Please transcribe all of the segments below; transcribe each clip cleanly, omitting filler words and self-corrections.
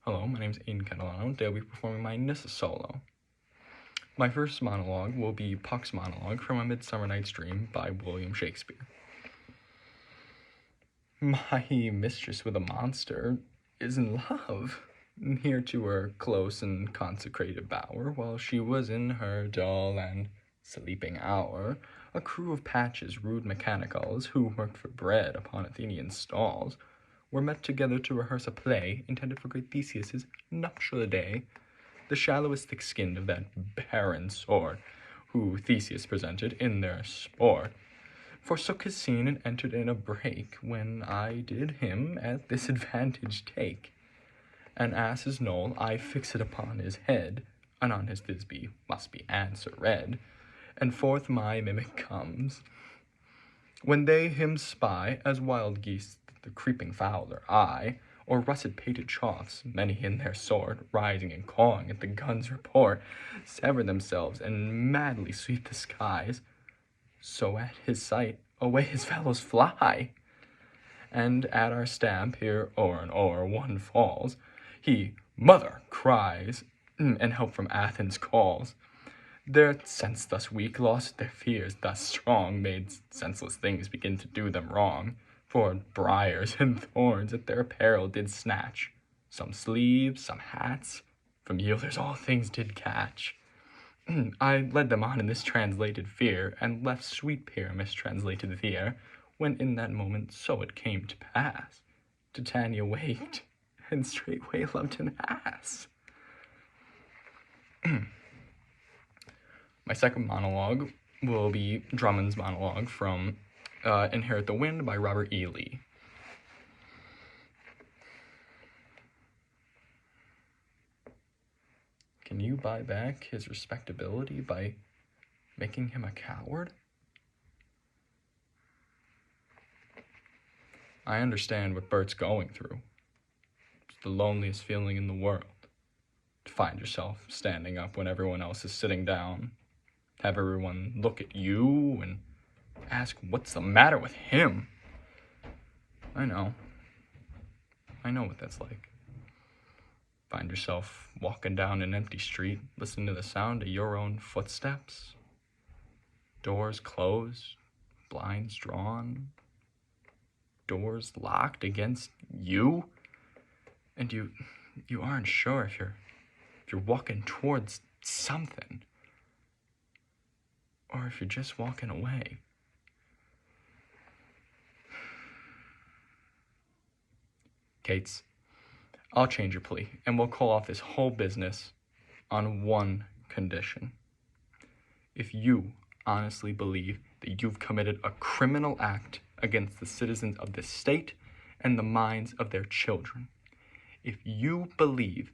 Hello, my name is Aiden Catalano, and today I'll be performing my NYSSA solo. My first monologue will be Puck's monologue from A Midsummer Night's Dream by William Shakespeare. My mistress with a monster is in love, near to her close and consecrated bower, while she was in her dull and sleeping hour. A crew of patches, rude mechanicals, who worked for bread upon Athenian stalls, were met together to rehearse a play intended for great Theseus's nuptial day. The shallowest thick-skinned of that barren sort, who Theseus presented in their sport, forsook his scene and entered in a break, when I did him at this advantage take. An ass's knoll I fixed upon his head, and on his Thisbe must be answer read, and forth my mimic comes. When they him spy, as wild geese the creeping fowler eye, or russet-pated choughs, many in their sort, rising and cawing at the gun's report, sever themselves and madly sweep the skies, so at his sight away his fellows fly. And at our stamp here o'er and o'er one falls, he "Mother!" cries, and help from Athens calls. Their sense thus weak lost their fears thus strong, made senseless things begin to do them wrong, for briars and thorns at their apparel did snatch, some sleeves, some hats, from yielders all things did catch. I led them on in this translated fear, and left sweet Pyramus translated there, when in that moment so it came to pass, Titania waked, and straightway loved an ass. My second monologue will be Drummond's monologue from Inherit the Wind by Robert E. Lee. Can you buy back his respectability by making him a coward? I understand what Bert's going through. It's the loneliest feeling in the world. To find yourself standing up when everyone else is sitting down. Have everyone look at you and ask what's the matter with him. I know what that's like. Find yourself walking down an empty street, listening to the sound of your own footsteps. Doors closed, blinds drawn, doors locked against you, and you aren't sure if you're walking towards something, or if you're just walking away. Kates, I'll change your plea, and we'll call off this whole business on one condition. If you honestly believe that you've committed a criminal act against the citizens of this state and the minds of their children, if you believe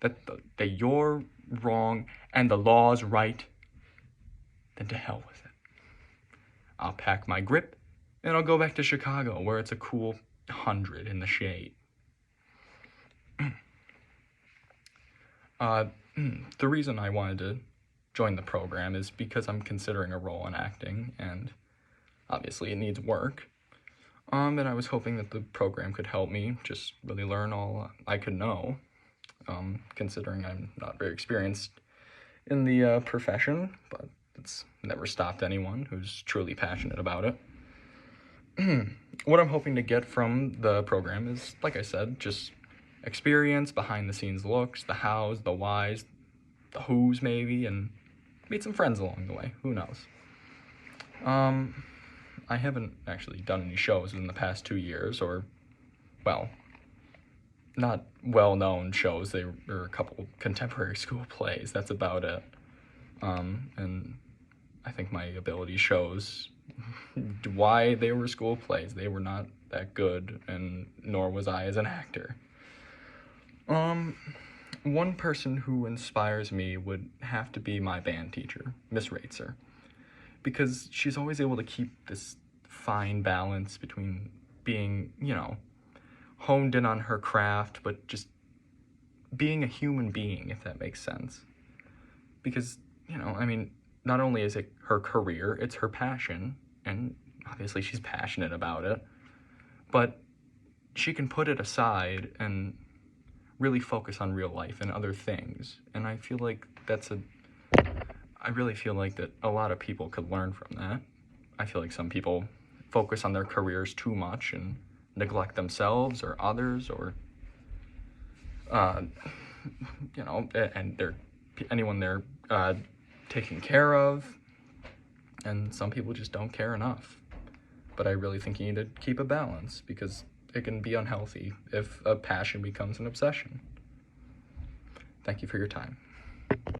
that you're wrong and the law's right, then to hell with it. I'll pack my grip, and I'll go back to Chicago, where it's a cool 100 in the shade. The reason I wanted to join the program is because I'm considering a role in acting, and obviously it needs work. And I was hoping that the program could help me just really learn all I could know, considering I'm not very experienced in the profession, but it's never stopped anyone who's truly passionate about it. What I'm hoping to get from the program is, like I said, just experience, behind-the-scenes looks, the hows, the whys, the whos maybe, and meet some friends along the way. Who knows? I haven't actually done any shows in the past 2 years, or, well, not well-known shows. They were a couple contemporary school plays. That's about it. And I think my ability shows why they were school plays. They were not that good, and nor was I as an actor. One person who inspires me would have to be my band teacher, Miss Raitzer, because she's always able to keep this fine balance between being, honed in on her craft, but just being a human being, if that makes sense. Because, not only is it her career, it's her passion, and obviously she's passionate about it, but she can put it aside and really focus on real life and other things. And I feel like I really feel like that a lot of people could learn from that. I feel like some people focus on their careers too much and neglect themselves or others, or and anyone they're taking care of, and some people just don't care enough. But I really think you need to keep a balance, because it can be unhealthy if a passion becomes an obsession. Thank you for your time.